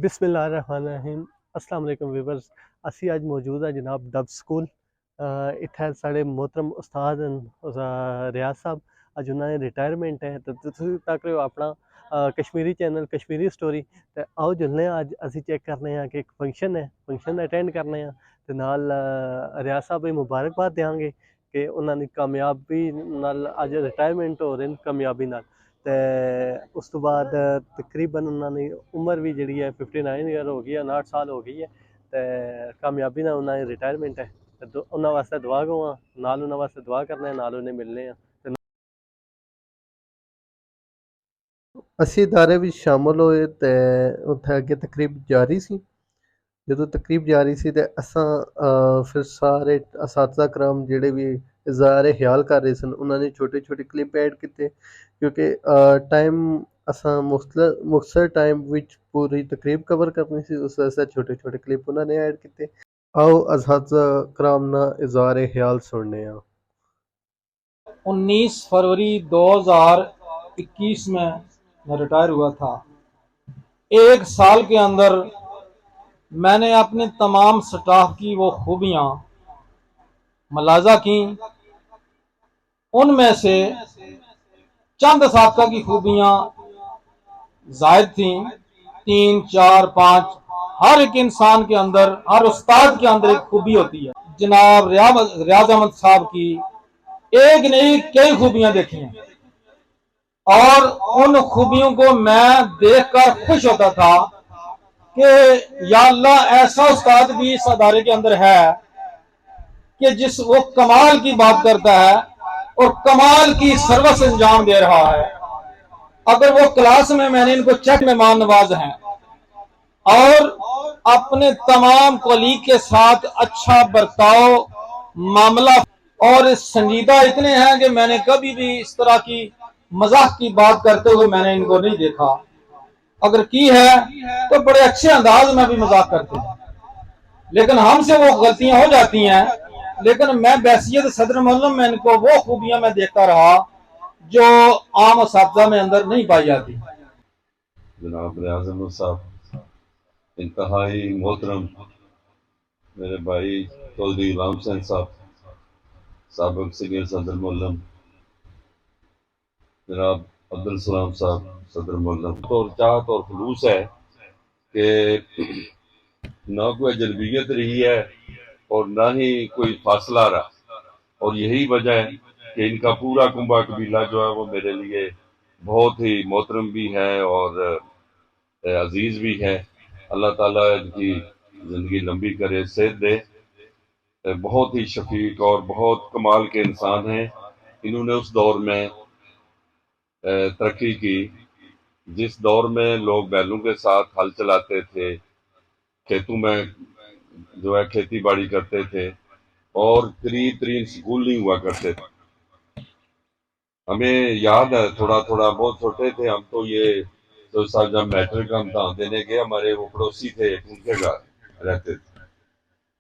बिस्मिल्लाहिर्रहमानिर्रहीम। अस्सलाम वालेकुम व्यूवर्स। असी अज मौजूद है जनाब डब स्कूल। इत्थै साढ़े मोहतरम उस्ताद रियाज साहब। अज उन्होंने रिटायरमेंट है तो तुसीं तक रहे हो अपना कश्मीरी चैनल कश्मीरी स्टोरी। तो आओ जुलने अज असी चेक करने कि एक फंक्शन है, फंक्शन अटेंड करने ते नाल रियाज साहब की मुबारकबाद देंगे कि उन्होंने कामयाबी नाल अज रिटायरमेंट हो रहे हैं कामयाबी नाल। ते उस तो बाद तकरीबन उन्होंने उम्र भी जी है 59 ईयर हो गई है, 59 साल हो गई है। तो कामयाबी ना उन्होंने रिटायरमेंट है तो उन्होंने वास्ते दुआ गो नाल उन्होंने वास्ते दुआ करने नाल उन्हें मिलने असी इदारे विच शामिल होए ते उत्थे अगे तकरीब जारी सी। ਜਦੋਂ ਤਕਰੀਬ ਜਾਰੀ ਸੀ ਤੇ ਅਸਾਂ ਫਿਰ ਸਾਰੇ ਅਸਾਤਜ਼ਾ ਕਰਾਮ ਜਿਹੜੇ ਵੀ ਇਜ਼ਹਾਰ ਖਿਆਲ ਕਰ ਰਹੇ ਸਨ ਉਹਨਾਂ ਨੇ ਛੋਟੇ ਛੋਟੇ ਕਲਿੱਪ ਐਡ ਕੀਤੇ ਕਿਉਂਕਿ ਟਾਈਮ ਅਸਾਂ ਮੁਖਤਸਰ ਟਾਈਮ ਵਿੱਚ ਪੂਰੀ ਤਕਰੀਬ ਕਵਰ ਕਰਨੀ ਸੀ, ਉਸ ਵਾਸਤੇ ਛੋਟੇ ਛੋਟੇ ਕਲਿੱਪ ਉਹਨਾਂ ਨੇ ਐਡ ਕੀਤੇ। आओ असातज़ा कराम ना इज़हार ख्याल सुनने। 19 फरवरी 2021 में मैं रिटायर हुआ था। एक साल के अंदर मैंने अपने तमाम स्टाफ की वो खूबियाँ मलाजा की। उनमें से चंद साबका की खूबियाँ जायद थी, 3, 4, 5। हर एक इंसान के अंदर, हर उस्ताद के अंदर एक खूबी होती है। जनाब रियाज अहमद साहब की एक नहीं कई खूबियां देखी हैं और उन खूबियों को मैं देखकर खुश होता था कि या अल्लाह ऐसा उस्ताद भी इस अदारे के अंदर है कि जिस वो कमाल की बात करता है और कमाल की सर्विस अंजाम दे रहा है। अगर वो क्लास में मैंने इनको चेक मेहमान नवाज हैं और अपने तमाम कोलीग के साथ अच्छा बर्ताव मामला और संजीदा इतने हैं कि मैंने कभी भी इस तरह की मजाक की बात करते हुए मैंने इनको नहीं देखा। अगर की है तो बड़े अच्छे अंदाज में भी मजाक करते हैं, लेकिन हमसे वो गलतियां हो जाती हैं। लेकिन मैं बैसियत सदर मोहल्लम में इनको वो खूबियां मैं देखता रहा जो आम असातिज़ा में अंदर नहीं पाई जाती। जनाब रियाज अहमद साहब इंतहाई मोहतरम मेरे भाई चौधरी गुलाम हुसैन साहब साबिक सीनियर सदर मोहल्लम, जनाब अब्दुल सलाम साहब सदर मोहल्लम। तो चाहत और खलूस है कि ना कोई जलबियत रही है और ना ही कोई फासला रहा, और यही वजह है कि इनका पूरा कुंबा कबीला जो है वो मेरे लिए बहुत ही मोहतरम भी है और अजीज भी है। अल्लाह ताला इनकी ज़िंदगी लंबी करे, सेहत दे। बहुत ही शफीक और बहुत कमाल के इंसान हैं। इन्होंने उस दौर में तरक्की की जिस दौर में लोग बैलों के साथ हल चलाते थे, खेतों में जो है खेती बाड़ी करते थे और करीब तरीन स्कूल नहीं हुआ करते थे। हमें याद है, थोड़ा थोड़ा बहुत छोटे थे हम तो, ये तो साहब जब मैट्रिक का इम्तहान देने गए, हमारे वो पड़ोसी थे उनके घर रहते थे,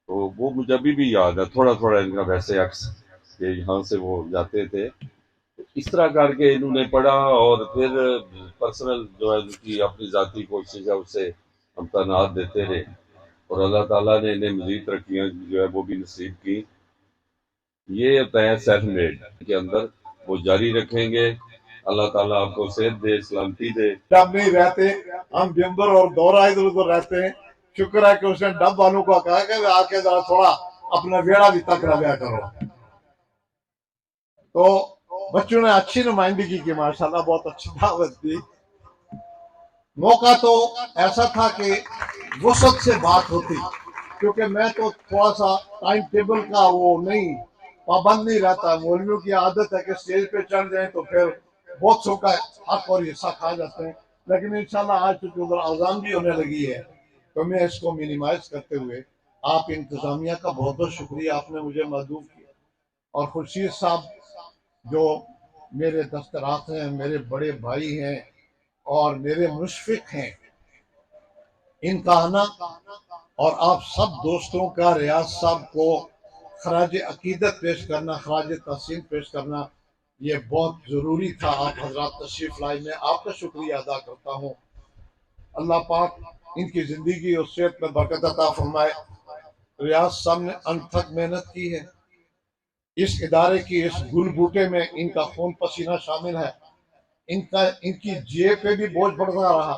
तो वो मुझे अभी भी याद है थोड़ा थोड़ा इनका वैसे अक्स कि यहाँ से वो जाते थे। इस तरह करके इन्होंने पढ़ा और फिर पर्सनल जो है उनकी अपनी ज़ाती कोशिश है उससे हम तनात देते रहे और अल्लाह ताला ने इन्हें मज़ीद तरक्कियाँ जो है वो भी नसीब की। ये होता है सेल्फ मेड के अंदर, वो जारी रखेंगे। अल्लाह ताला आपको सेहत दे, सलामती दे। डब नहीं रहते, हम बिम्बर और दौरा इधर उधर रहते हैं। शुक्र है कि उसने डब वालों को कहा कि आके जरा थोड़ा अपना वेड़ा भी तक रहा करो। तो बच्चों ने अच्छी नुमाइंदगी की, माशाल्लाह बहुत अच्छी दावत दी। मौका तो ऐसा था कि वसत से बात होती, क्योंकि मैं तो थोड़ा सा टाइम टेबल का वो नहीं पाबंद नहीं रहता। मौलवियों की आदत है कि स्टेज पे चढ़ जाए तो फिर बहुत सौ का हक और हिस्सा खा जाते हैं। लेकिन इंशाल्लाह आज तो उधर अजान भी होने लगी है, तो मैं इसको मिनिमाइज करते हुए आप इंतजामिया का बहुत बहुत शुक्रिया, आपने मुझे मदद किया। और खुर्शीद साहब जो मेरे दस्तरात हैं, मेरे बड़े भाई हैं और मेरे मुशफिक हैं, इनका आना और आप सब दोस्तों का रियाज साहब को खराज अकीदत पेश करना, खराज तहसीन पेश करना, ये बहुत ज़रूरी था। आप हजरात तशरीफ लाई, मैं आपका शुक्रिया अदा करता हूँ। अल्लाह पाक इनकी जिंदगी और सेहत में बरकत अता फरमाए। रियाज साहब ने अनथक मेहनत की है। इस इदारे की इस गुल बूटे में इनका खून पसीना शामिल है। इनकी जेब पे भी बोझ पड़ता रहा,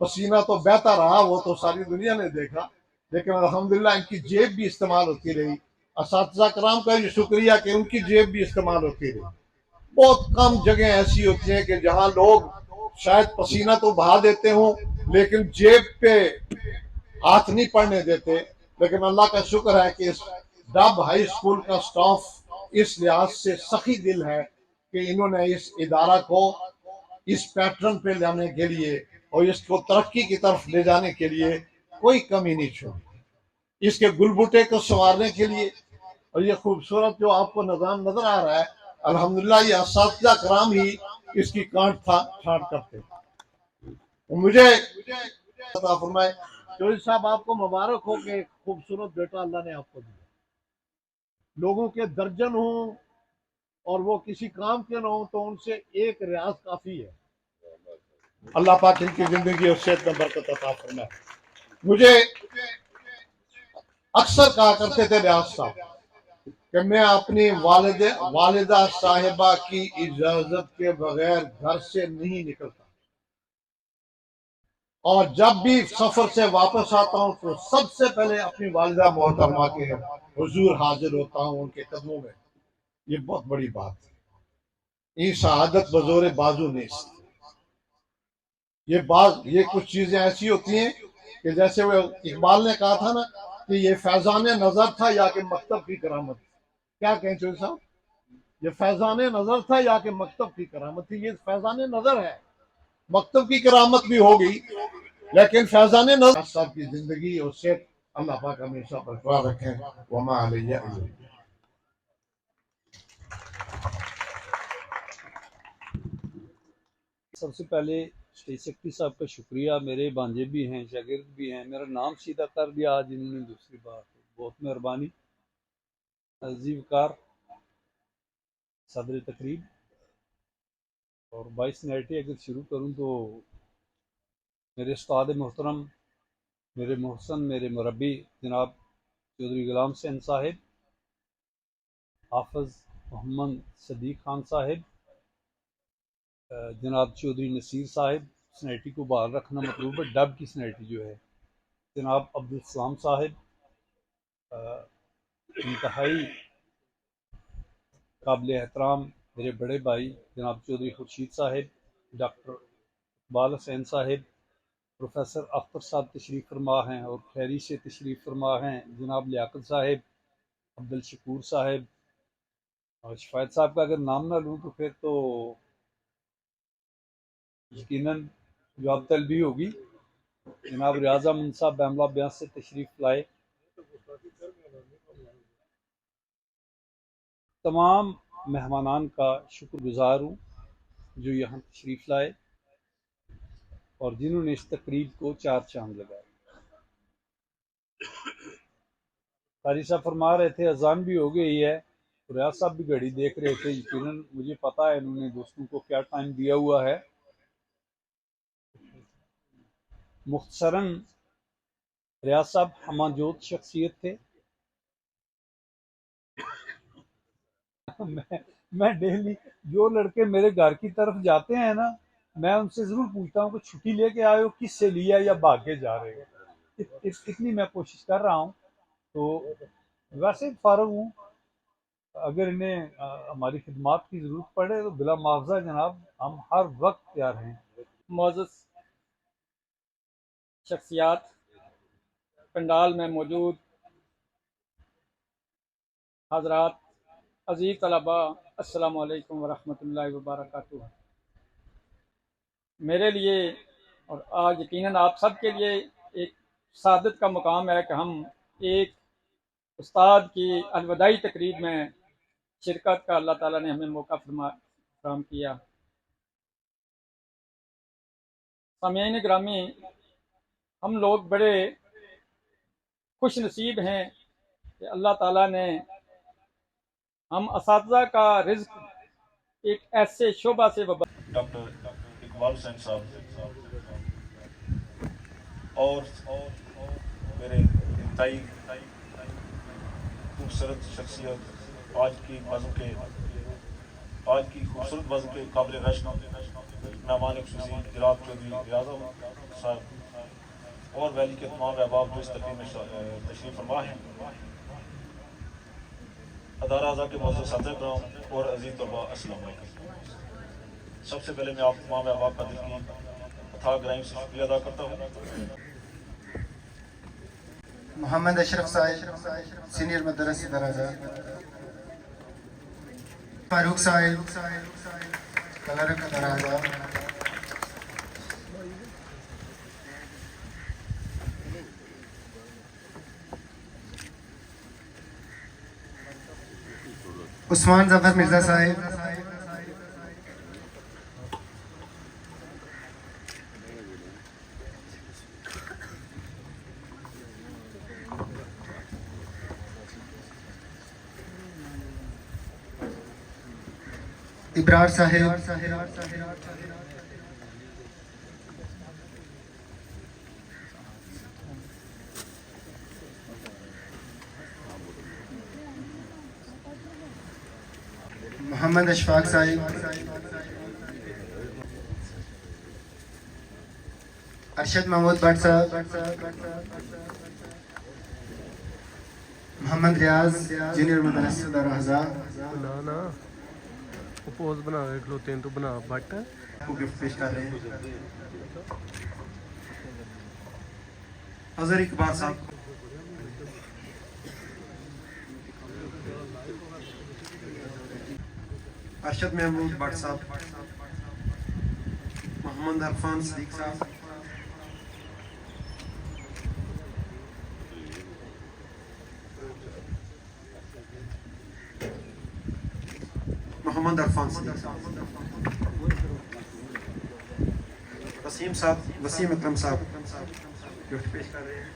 पसीना तो बहता रहा, वो तो सारी दुनिया ने देखा, लेकिन अल्हम्दुलिल्लाह इनकी जेब भी इस्तेमाल होती रही। असातिज़ा कराम का भी शुक्रिया कि उनकी जेब भी इस्तेमाल होती रही। बहुत कम जगह ऐसी होती हैं कि जहां लोग शायद पसीना तो बहा देते हों लेकिन जेब पे हाथ नहीं पड़ने देते। लेकिन अल्लाह का शुक्र है कि इस डब हाई स्कूल का स्टाफ इस लिहाज से सखी दिल है कि इन्होंने इस इदारा को इस पैटर्न पे लाने के लिए और इसको तरक्की की तरफ ले जाने के लिए कोई कमी नहीं छोड़ी। इसके गुलबूटे को संवारने के लिए और ये खूबसूरत जो आपको निज़ाम नजर आ रहा है, अल्हम्दुलिल्लाह ये असातिज़ा कराम ही इसकी काट छांट करते हैं। मुझे अता फरमाए। चौधरी साहब आपको मुबारक हो कि एक खूबसूरत बेटा अल्लाह ने आपको दिया। लोगों के दर्जन हो और वो किसी काम के ना हो तो उनसे एक रियाज काफी है। अल्लाह पाक इनकी जिंदगी और सेहत में बरकत अता फरमाए। मुझे अक्सर कहा करते थे रियाज साहब कि मैं अपनी वालिदा साहिबा की इजाजत के बगैर घर से नहीं निकलता, और जब भी सफर से वापस आता हूँ तो सबसे पहले अपनी वालिदा मोहतरमा के हुजूर हाजिर होता हूँ, उनके कदमों में। ये बहुत बड़ी बात है। ये शहादत बजोरे बाजू नेस्त। ये कुछ चीजें ऐसी होती हैं कि जैसे वो इकबाल ने कहा था ना कि ये फैजान नजर था या कि मकतब की करामत। क्या कहें चौधरी साहब, ये फैजान नजर था या कि मकतब की करामत थी। ये फैजान नजर है, मकतब की करामत भी होगी, लेकिन फैजान नजर साहब की जिंदगी और सेहत अल्लाह पाक हमेशा बरकरार रखें। वमा अलैया इल्ला। सबसे पहले स्टेज सेक्रेटरी साहब का शुक्रिया। मेरे भांजे भी हैं, शागिर्द भी हैं, मेरा नाम सीधा कर दिया आज इन्होंने दूसरी बार, बहुत मेहरबानी। अजीब कार सदर तकरीब और 22 नाइटी अगर शुरू करूं तो मेरे उस्ताद मोहतरम, मेरे मोहसन, मेरे मुरब्बी जनाब चौधरी गुलाम हुसैन साहिब, हाफिज मोहम्मद सदीक खान साहिब, जनाब चौधरी नसीर साहिब, स्नैटी को बहाल रखना मतलब है, डब की स्नैटी जो है, जनाब अब्दुल सलाम साहिब, इंतहाई काबिल एहतराम मेरे बड़े भाई जनाब चौधरी खुर्शीद साहिब, डॉक्टर इकबाल हुसैन साहिब, प्रोफेसर अख्तर साहब तशरीफ़ फरमा हैं और खैरी से तशरीफ़ फरमा हैं, जनाब लियाकत साहिब, अब्दुल शकूर साहिब और शफायत साहब का अगर नाम ना लूँ तो फिर तो यकीनन जवाब तलबी होगी। जनाब रियाज अहमद साहब बैमला ब्यास से तशरीफ़ लाए, तमाम मेहमानान का शुक्रगुजार हूँ जो यहाँ तशरीफ़ लाए और जिन्होंने इस तकरीब को चार चांद लगाए। कारी साहब फरमा रहे थे अजान भी हो गई है, रियाज साहब भी घड़ी देख रहे थे, यकीनन मुझे पता है इन्होंने दोस्तों को क्या टाइम दिया हुआ है। मुख्तसरन रियाज साहब हमाजोत शख्सियत थे। मैं डेली जो लड़के मेरे घर की तरफ जाते हैं ना, मैं उनसे ज़रूर पूछता हूँ कि छुट्टी लेके आए हो, किस से लिया या भाग के जा रहे हो। इतनी मैं कोशिश कर रहा हूँ। तो वैसे फारग हूँ, अगर इन्हें हमारी खिदमत की ज़रूरत पड़े तो बिला मुआवजा जनाब हम हर वक्त तैयार हैं। मौजूद शख्सियात, पंडाल में मौजूद हजरात, अजीज तलबा, अस्सलाम वालेकुम वरहमतुल्लाहि वबरकातुहू। मेरे लिए और आज यकीनन आप सब के लिए एक सादत का मुकाम है कि हम एक उस्ताद की अलविदाई तकरीब में शिरकत का अल्लाह ताला ने हमें मौका फराहम किया। सामीन ग्रामी, हम लोग बड़े खुश नसीब हैं कि अल्लाह ताला ने हम असातिज़ा का रिज़्क़ एक ऐसे शोबा से डॉक्टर इकबाल हुसैन साहब اور میرے انتہائی خوبصورت شخصیت آج کی خوبصورت بزم کے قابل رشک مہمان خصوصی جناب چودھری ریاض احمد صاحب اور ویلی کے تمام احباب جو اس تقریب میں تشریف فرما ہیں، ادارہ اعضاء کے معزز اساتذہ کرام اور عزیز طلباء، السلام علیکم۔ سب سے پہلے میں آپ تمام احباب کا دل کی اتھاہ گہرائی سے شکریہ ادا کرتا ہوں۔ محمد اشرف صاحب سینئر مدرسہ درجہ، فاروق صاحب کلرک درجہ، عثمان ظفر مرزا صاحب، ابرار صاحب، محمد اشفاق صاحب، ارشد محمود بٹ صاحب، محمد ریاض جونیئر مدرسہ دراحضہ نا پوز بنا کے کھلوتے ہیں تو بنا بٹ کو گفٹ پیش کر رہے ہیں۔ اظہر اقبال صاحب، ارشد محمود بٹ صاحب، محمد عرفان صدیق صاحب، محمد عرفان صدیق صاحب، وسیم صاحب، وسیم اکرم صاحب گفٹ پیش کر رہے ہیں۔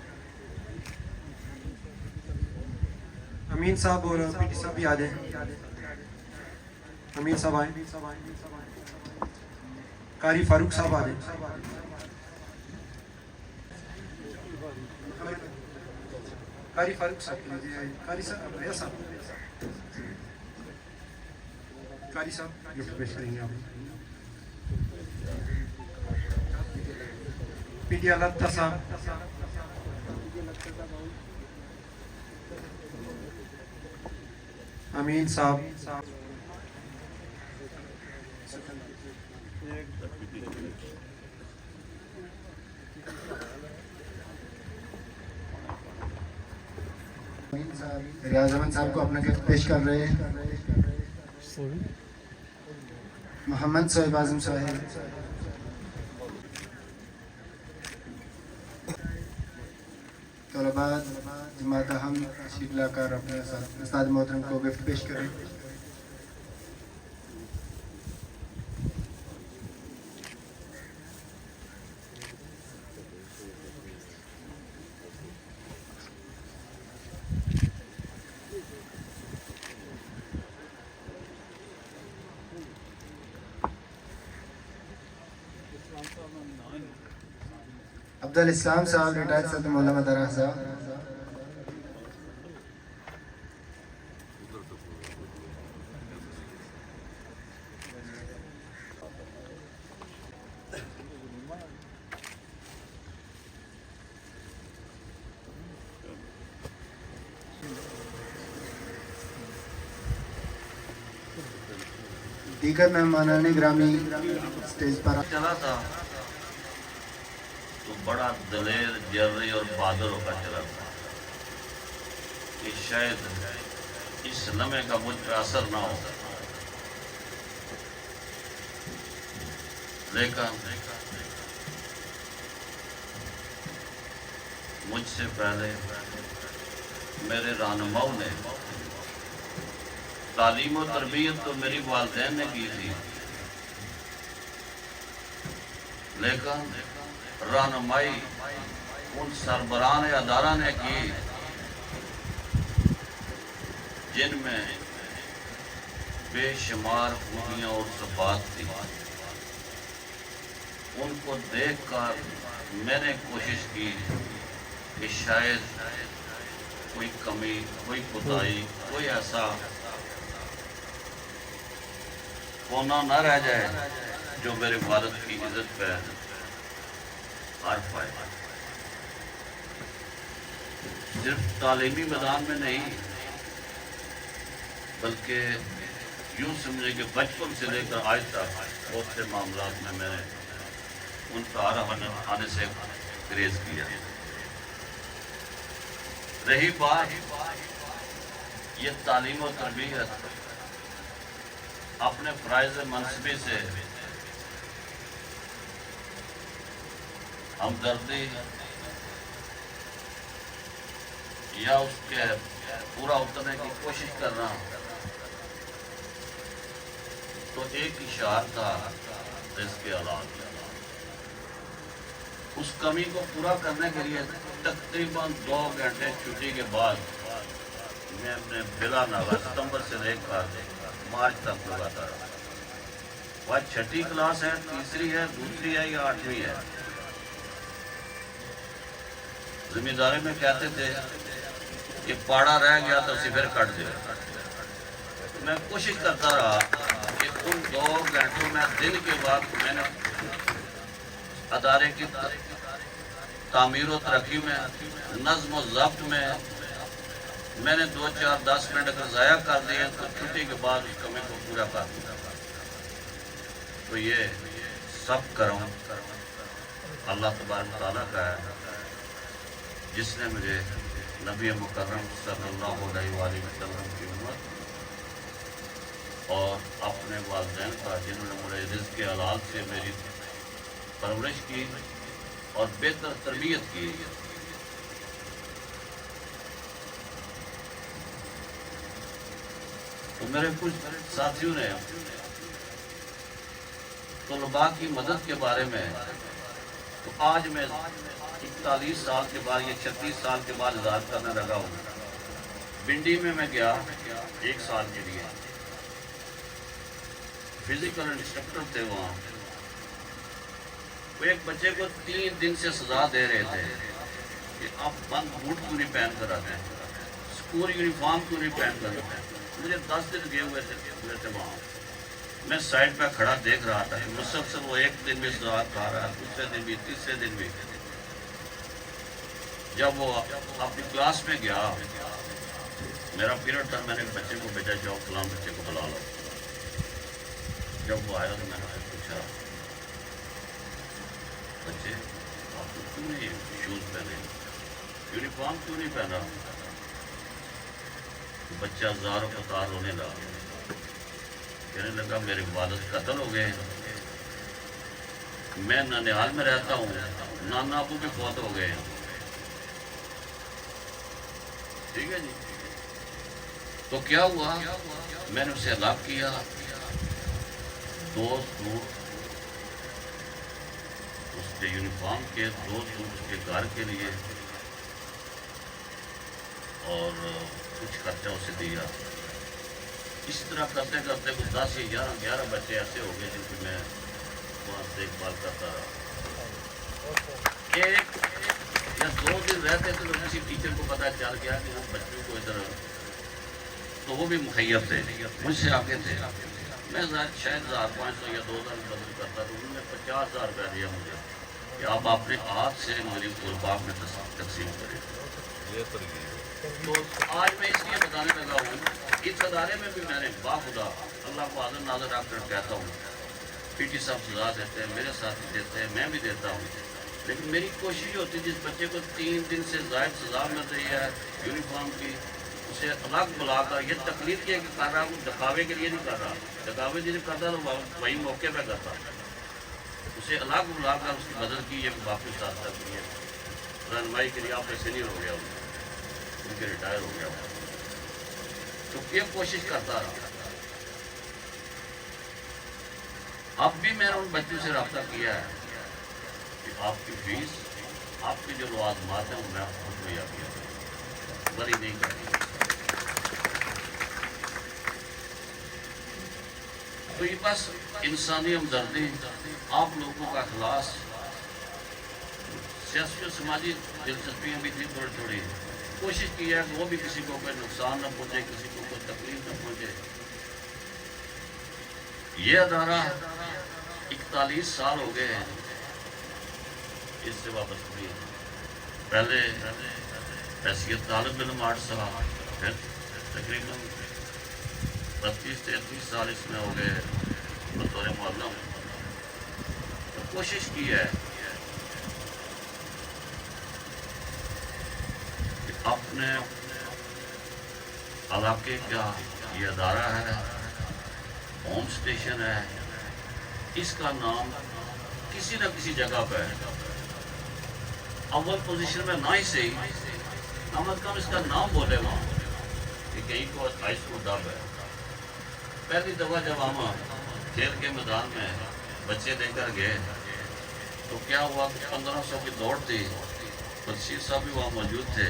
امین صاحب اور پی ٹی صاحب بھی آ جائیں، امین صاحب آئیں، قاری فاروق صاحب آ جائیں، قاری فاروق صاحب، قاری صاحب، ریاض صاحب، قاری صاحب گفٹ پیش کریں گے آپ۔ پی ٹی علتہ صاحب، امین صاحب، ریاض احمد صاحب کو اپنا گفٹ پیش کر رہے ہیں۔ محمد صاحب اعظم صاحب، طلباء جماعت اہم تشریف لا کر اپنے استاد محترم کو گفٹ پیش کریں۔ عبدالاسلام صاحب ریٹائرڈ صدر مولانا دراحضہ، دیگر مہمانان گرامی اسٹیج پر چلا تھا تو بڑا دلیر جرری اور بہادر ہو کر چلا تھا کہ شاید اس لمحے کا مجھ پر اثر نہ ہو، لیکن مجھ سے پہلے میرے رہنماؤں نے تعلیم و تربیت تو میری والدین نے کی تھی، لیکن رہنمائی ان سربراہان ادارہ نے کی جن میں بے شمار خوبیاں اور صفات تھی۔ ان کو دیکھ کر میں نے کوشش کی کہ شاید کوئی کمی، کوئی کوتاہی، کوئی ایسا کونا نہ رہ جائے جو میرے والد کی عزت پہ حرف آئے. صرف تعلیمی میدان میں نہیں، بلکہ یوں سمجھے کہ بچپن سے لے کر آج تک بہت سے معاملات میں نے ان کا آنے سے گریز کیا. رہی بات یہ تعلیم و تربیت، اپنے فرائض منصبی سے ہمدردی یا اس کے پورا اترنے کی کوشش کرنا، تو ایک اشعار تھا رزق کے اولاد. اس کمی کو پورا کرنے کے لیے تقریباً 2 گھنٹے چھٹی کے بعد میں اپنے بلا ناغہ ستمبر سے لے کر مارچ تک لگاتا رہا. وہ 6ٹھی کلاس ہے، تیسری ہے، دوسری ہے یا 8ویں ہے. زمینداری میں کہتے تھے کہ پاڑا رہ گیا تو اسے پھر کٹ دے. میں کوشش کرتا رہا کہ ان 2 گھنٹوں میں دن کے بعد میں نے ادارے کی تعمیر و ترقی میں، نظم و ضبط میں نے 2-4-10 منٹ اگر ضائع کر دیے تو چھٹی کے بعد اس کمی کو پورا کر دیا. تو یہ سب کرم اللہ تبارک تعالیٰ کا ہے، جس نے مجھے نبی مکرم صلی اللہ علیہ وآلہ وسلم کی امت اور اپنے والدین کا، جنہوں نے مجھے رزق کے حلال سے میری پرورش کی اور بہتر تربیت کی. تو میرے کچھ ساتھیوں نے طلباء کی مدد کے بارے میں، تو آج میں 41 سال کے بعد یا 36 سال کے بعد اظہار کرنے لگا ہوں. بنڈی میں گیا 1 سال کے لیے، فزیکل انسٹرکٹر تھے وہاں. وہ ایک بچے کو 3 دن سے سزا دے رہے تھے کہ آپ بند بوٹ کیوں نہیں پہن کر آتے ہیں، اسکول یونیفارم کیوں نہیں پہن کر آتے ہیں. مجھے 10 دن گئے ہوئے تھے وہاں. میں سائڈ پہ کھڑا دیکھ رہا تھا کہ مسلسل وہ 1 دن بھی سزا کھا رہا ہے، دوسرے دن بھی، تیسرے دن بھی. جب وہ اپنی کلاس میں گیا، میرا پیریڈ تھا، میں نے بچے کو بھیجا، جاؤ فلاں بچے کو بلا لو. جب وہ آیا تو میں نے اسے پوچھا، بچے آپ کو کیوں نہیں شوز پہنے، یونیفارم کیوں نہیں پہنا؟ بچہ زاروں قطار رونے لگا، کہنے لگا میرے والد قتل ہو گئے، میں ننیال میں رہتا ہوں، نانا ابو بھی فوت ہو گئے. ٹھیک ہے جی. تو کیا ہوا، میں نے اسے الگ کیا، 2 سوٹ اس کے یونیفارم کے، 2 سوٹ اس کے گھر کے لیے، اور کچھ خرچہ اسے دیا. اس طرح کرتے کرتے کچھ 10 یا 11 بچے ایسے ہو گئے جن کی میں وہاں دیکھ بھال کرتا رہا. 1 یا 2 دن رہتے تھے تو کسی ٹیچر کو پتہ چل گیا کہ ان بچوں کو ادھر، تو وہ بھی مخیر تھے، مجھ سے آگے تھے. میں شاید 1500 یا 2000 بدل کرتا تو انہوں نے 50,000 روپیہ دیا مجھے کہ آپ اپنے ہاتھ سے میری طلباء میں تقسیم کریں. تو آج میں اس لیے بتانے لگا ہوں، اس ادارے میں بھی میں نے باخدا اللہ کو حاضر ناظر رکھ کر کہتا ہوں، پی ٹی صاحب سزا دیتے ہیں، میرے ساتھی دیتے ہیں، میں بھی دیتا ہوں، لیکن میری کوشش ہوتی ہے جس بچے کو 3 دن سے زائد سزا مل رہی ہے یونیفارم کی، اسے الگ بلا کر، یہ تکلیف یہ کر رہا ہوں، دکھاوے کے لیے نہیں کر رہا، دکھاوے کے لیے کرتا تو وہی موقع پہ کرتا، اسے الگ بلا کر اس کی مدد کی، یہ واپس راستہ کی ہے رہنمائی کے لیے. آپ میں سینئر ہو گیا ہوں، ان کے ریٹائر ہو گیا ہوں، تو یہ کوشش کرتا رہا. اب بھی میں نے ان بچوں سے رابطہ کیا ہے کہ آپ کی فیس، آپ کی جو لوازمات ہیں وہ میں آپ کو مہیا کیا کروں، بری نہیں کرنی. تو یہ بس انسانی ہمدردی، آپ لوگوں کا اخلاص، सियासी और समाजी दिलचस्पियाँ भी थी थोड़ी थोड़ी। कोशिश की है कि वो भी किसी को कोई नुकसान न पहुँचे, किसी को कोई तकलीफ न पहुँचे। ये अदारा 41 साल हो गए हैं इससे वाबस्तगी। पहले हैसियत तालिब इल्म 8 साल, फिर तकरीबन 32-33 साल इसमें हो गए बतौर मुअल्लिम। तो कोशिश की है कि अपने इलाके का ये अदारा है, होम स्टेशन है, इसका नाम किसी न किसी जगह पर अव्वल पोजीशन में ना ही सही, कम अज कम इसका नाम बोले वहाँ कि कहीं को हाई स्कूल डब है। पहली दफ़ा जब हम खेल के मैदान में बच्चे लेकर गए तो क्या हुआ कि 1500 की दौड़ थी, बशीर साहब भी वहाँ मौजूद थे।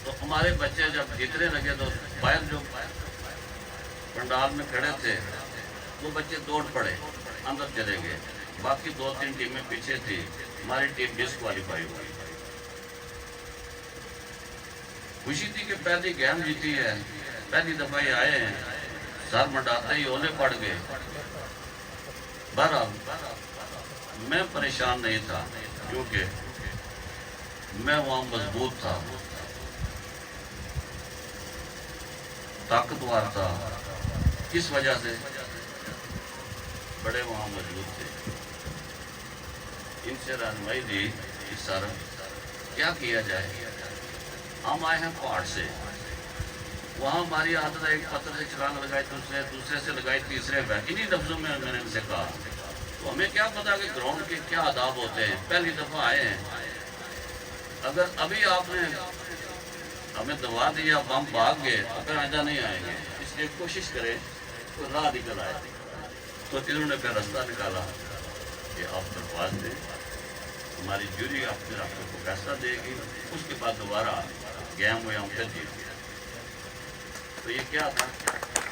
तो हमारे बच्चे जब जीतने लगे तो बाहर जो पंडाल में खड़े थे वो बच्चे दौड़ पड़े, अंदर चले गए। बाकी 2-3 टीमें पीछे थी, हमारी टीम डिस्क्वालीफाई हुई। खुशी थी कि पहली गेम जीती है, पहली दफा ये आए हैं, सर मंडाते ही ओले पड़ गए। बहरहाल मैं परेशान नहीं था क्योंकि मैं वहां मजबूत था, ताकतवर था। किस वजह से? बड़े वहां मौजूद थे, इनसे रहनुमाई दी कि सर क्या किया जाए। हम आए हैं पहाड़ से, वहाँ हमारी आदत है एक पत्थर से छलांग लगाई, दूसरे से लगाई, तीसरे पे। इन्हीं लफ्जों में मैंने इनसे कहा। तो हमें क्या पता कि ग्राउंड के क्या आदाब होते हैं, पहली दफ़ा आए हैं। अगर अभी आपने हमें दबा दिया, हम भाग गए तो फिर आइंदा नहीं आएंगे। इसलिए कोशिश करें तो राह निकल आए। तो इन्होंने फिर रास्ता निकाला कि आप दरख्वास्त दें, हमारी जूरी आपके रास्ते को फैसला देगी। उसके बाद दोबारा गेम हुए, हम फिर जीत गए। तो ये क्या था,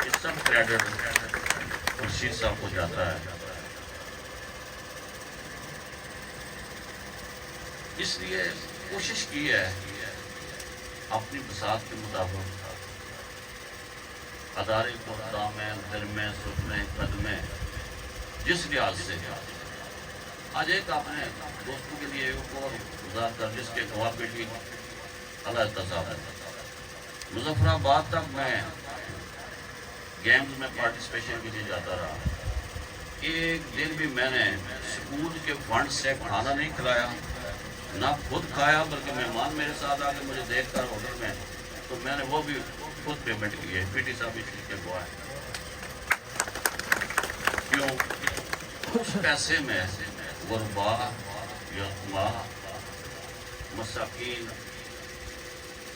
ये सब क्रेडिट खुर्शीद साहब को जाता है। इसलिए कोशिश की है अपनी बसात के मुताबिक अदारे को दामें, दरमें, सुखने, कदमें, जिस लिहाज से आज एक अपने दोस्तों के लिए एक और गुजार कर जिसके गवाह बेटी अल्लाह साहब मुजफ्फराबाद तक मैं गेम्स में पार्टिसिपेशन के लिए जाता रहा। एक दिन भी मैंने स्कूल के फंड से खाना नहीं खिलाया, ना खुद खाया, बल्कि मेहमान मेरे साथ आके मुझे देख कर होटल में, तो मैंने वो भी खुद पेमेंट की है। पीटी साहब भी ठीक है हुआ है। क्यों? उस पैसे में गुरबा, यतमा, मसाकीन,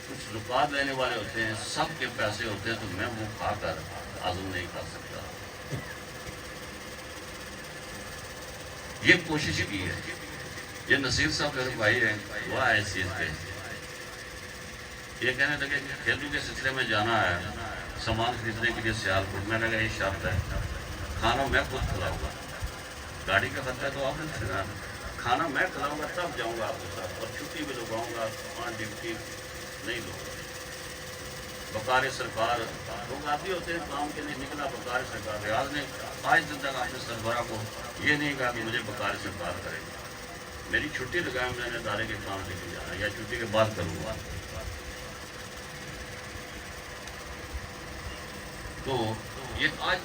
कुछ रुकात लेने वाले होते हैं, सब के पैसे होते हैं, तो मैं वो खाकर आज़म नहीं कर सकता। ये कोशिश की है। ये नसीर साहब मेरे भाई हैं, वो आए इस चीज़ के, ये कहने लगे खेलू के सिलसिले में जाना है, सामान खरीदने के लिए सियालपुर। मैंने कहा ये शर्त है, खाना मैं खुद खिलाऊंगा, गाड़ी का खर्चा तो आपने देना, खाना मैं खिलाऊंगा तब जाऊंगा आपके साथ, और छुट्टी भी लगवाऊंगा, 5 ड्यूटी नहीं लूँगा। बकार सरकार लोग आदि होते हैं काम के नहीं निकला, बकार सरकार। रियाज ने आज दिन तक अपने सरबरा को ये नहीं कहा कि मुझे बकार सरकार करेगा। मेरी छुट्टी लगाए, मैंने अदारे के काम लेके जाना या छुट्टी के बाद करूँगा। तो ये आज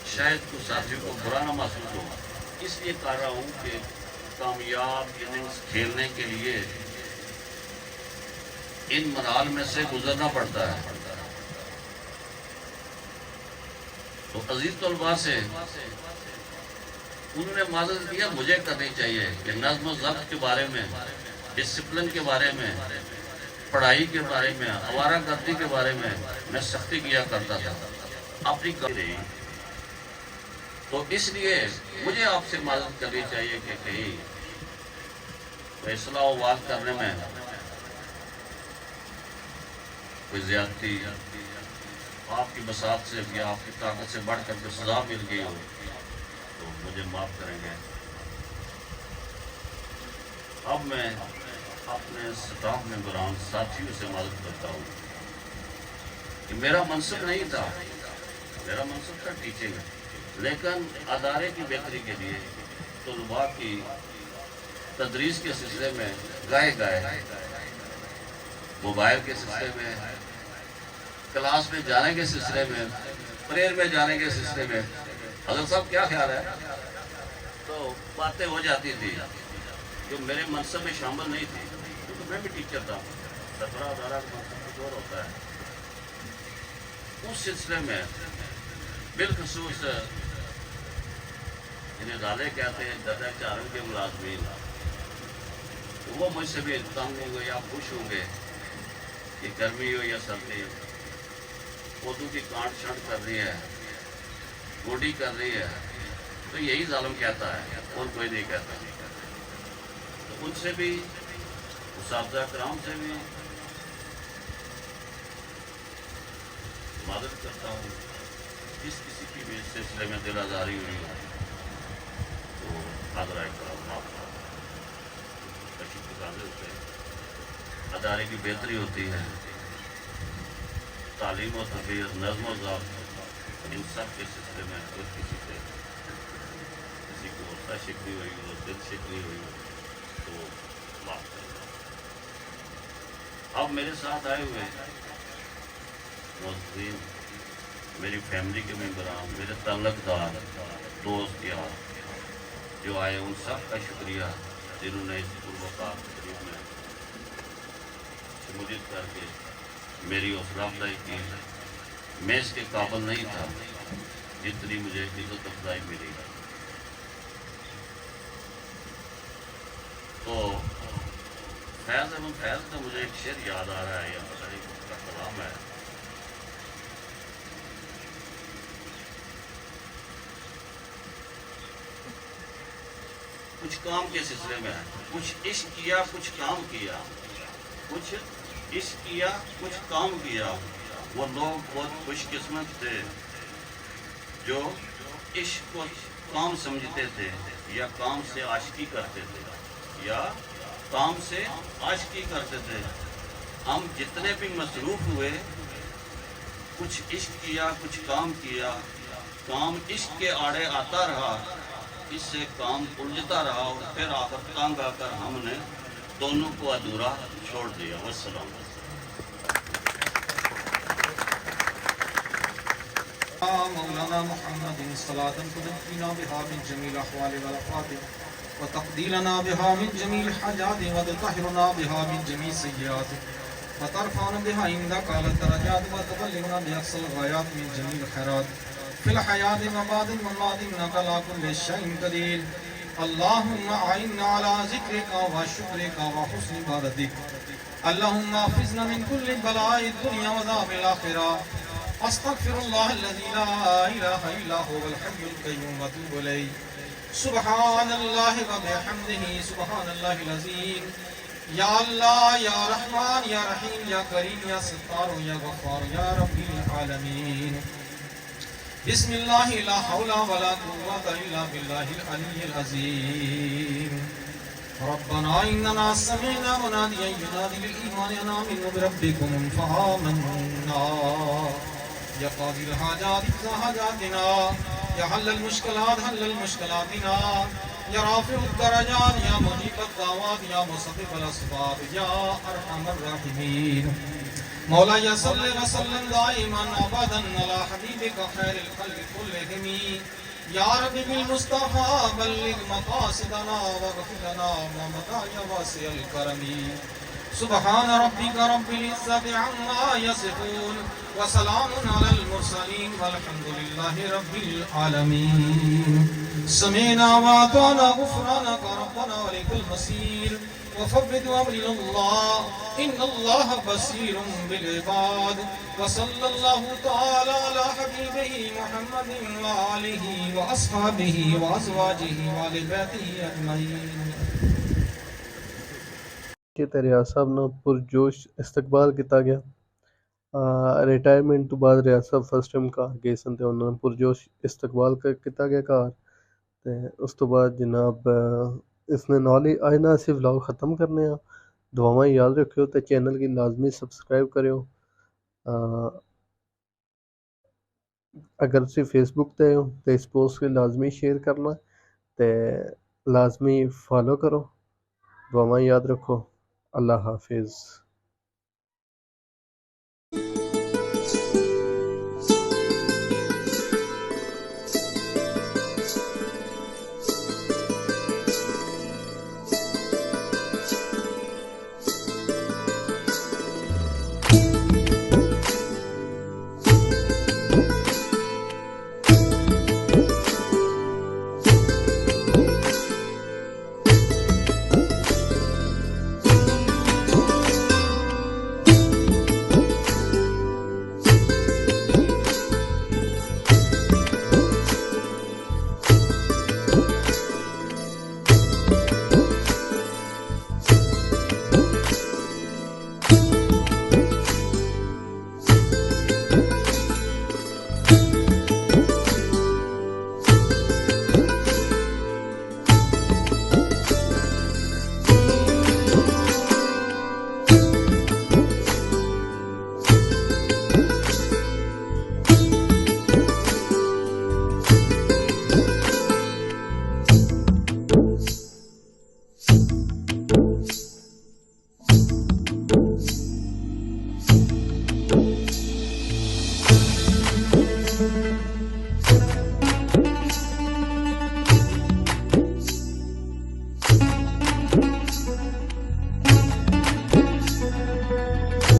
शायद कुछ साथियों को बुरा ना महसूस हो, इसलिए कह रहा हूँ कि कामयाब इनिंग्स खेलने के लिए इन मराल में से गुजरना पड़ता है। तो अजीज तलबा से उन्होंने माजरत किया, मुझे करनी चाहिए कि नज़्म ज़ब्त के बारे में, डिसिप्लिन के बारे में, पढ़ाई के बारे में, आवारागर्दी के बारे में मैं सख्ती किया करता था, अपनी कमी। तो इसलिए मुझे आपसे माजरत करनी चाहिए कि कहीं फैसला वाद करने में कोई ज्यादती आपकी बसात से या आपकी ताकत से बढ़ कर के सजा मिल गई हो तो मुझे माफ़ करेंगे। اب میں اپنے سٹاف ممبران ساتھیوں سے مدد کرتا ہوں کہ میرا منصب نہیں تھا، میرا منصب تھا ٹیچنگ، لیکن ادارے کی بہتری کے لیے طلباء کی تدریس کے سلسلے میں گائے موبائل کے سلسلے میں، کلاس میں جانے کے سلسلے میں، پریئر میں جانے کے سلسلے میں حضرت صاحب کیا خیال ہے، تو باتیں ہو جاتی تھی جو میرے منصب میں شامل نہیں تھی، کیونکہ میں بھی ٹیچر تھا، سربراہ ادارہ کا منصب کچھ اور ہوتا ہے۔ اس سلسلے میں بالخصوص انہیں ڈالے کہتے ہیں درجہ چارم کے ملازمین، وہ مجھ سے بھی تنگ ہوں گے یا خوش ہوں گے کہ گرمی ہو یا سردی، پودوں کی کانٹ چھانٹ کر رہی ہے، گوڈی کر رہی ہے، تو یہی ظالم کہتا ہے اور کوئی نہیں کہتا۔ تو ان سے بھی، اساتذہ کرام سے بھی مدد کرتا ہوں، جس کسی کی بھی اس سلسلے میں دل آزاری ہوئی ہو تو حاضرہ کرام معاف تشریف حاضر ہوتے ہیں۔ ادارے کی بہتری ہوتی ہے، تعلیم و تربیت، نظم و ضبط، ان سب کے سلسلے میں اگر کسی کو عرصہ شکنی ہوئی ہو، دل شکنی ہوئی ہو تو معاف کریں۔ اب میرے ساتھ آئے ہوئے موظفین، میری فیملی کے ممبران، میرے تعلق دار، دوست یار جو آئے، ان سب کا شکریہ جنہوں نے اس پروقار تقریب میں شمولیت کر کے میری حوصلہ افزائی کی۔ میں اس کے قابل نہیں تھا جتنی مجھے عزت افزائی ملی۔ تو فیض احمد فیض کا مجھے ایک شعر یاد آ رہا ہے، یا پتہ نہیں اس کا کلام ہے۔ کچھ کام کے سلسلے میں ہے، کچھ عشق کیا کچھ کام کیا، کچھ عشق کیا کچھ کام کیا، وہ لوگ بہت خوش قسمت تھے جو عشق کو کام سمجھتے تھے یا کام سے عاشقی کرتے تھے، یا کام سے عاشقی کرتے تھے۔ ہم جتنے بھی مصروف ہوئے، کچھ عشق کیا کچھ کام کیا، کام عشق کے آڑے آتا رہا، اس سے کام الجھتا رہا، اور پھر آخر تنگ آ کر ہم نے دونوں کو ادھورا چھوڑ دیا۔ والسلام۔ مولانا محمد صلاة تنجينا بها من جميع الأحوال والآفات وتقضي لنا بها من جميع الحاجات وتطهرنا بها من جميع السيئات وترفعنا بها عندك على الدرجات وتبلغنا بأقصى الغايات من جميع الخيرات في الحياة وبعد الممات إنك على كل شيء قدير۔ اللهم أعنا على ذكرك وشكرك وحسن عبادتك، اللهم احفظنا من كل بلاء الدنيا وعذاب الآخرة، استغفر الله الذي لا اله الا هو الحي القيوم واتوب اليه، سبحان الله وبحمده سبحان الله العظيم۔ یا اللہ یا رحمان یا رحیم یا کریم یا ستار یا غفار یا رب العالمین، بسم اللہ لا حول ولا قوة الا باللہ العلی العظیم۔ ربنا اننا سمعنا منادیا ینادی للایمان ان آمنوا بربکم فآمنا، یا قاضی الحاجات اقضا حاجاتنا، یا حل المشکلات حل المشکلاتنا، یا رافع الدرجات یا مجیب الدعوات یا مسبب الاسباب یا ارحم الراحمین۔ مولا یا صلی وسلم دائما ابدا علی حبیبک خیر الخلق کلہم، یا رب بالمصطفى بلغ مقاصدنا واغفر لنا ما مضى یا واسع الکرم۔ سبحان ربك رب العزة عما يصفون وسلام على المرسلين والحمد لله رب العالمين۔ سمعنا وأطعنا غفرانك ربنا وإليك المصير، وفوض أمري إلى الله إن الله بصير بالعباد، وصلى الله تعالى على حبيبه محمد وآله وأصحابه وأزواجه وآل بيته أجمعين۔ کہ ریاض صاحب نے پرجوش استقبال کیتا گیا۔ ریٹائرمنٹ تو بعد ریاض صاحب فرسٹ ٹائم گھر گئے سن تے انہاں پرجوش استقبال کیتا گیا گھر، تے اس تو بعد جناب اس نے ਨਾਲ ہی آج نا اسی ولاگ ختم کرنے ہاں دعاواں یاد رکھیو تے چینل کی لازمی سبسکرائب کریو اگر تسی فیس بک تے ہو تے اس پوسٹ کو لازمی شیئر کرنا تے لازمی فالو کرو دعاواں یاد رکھو اللہ حافظ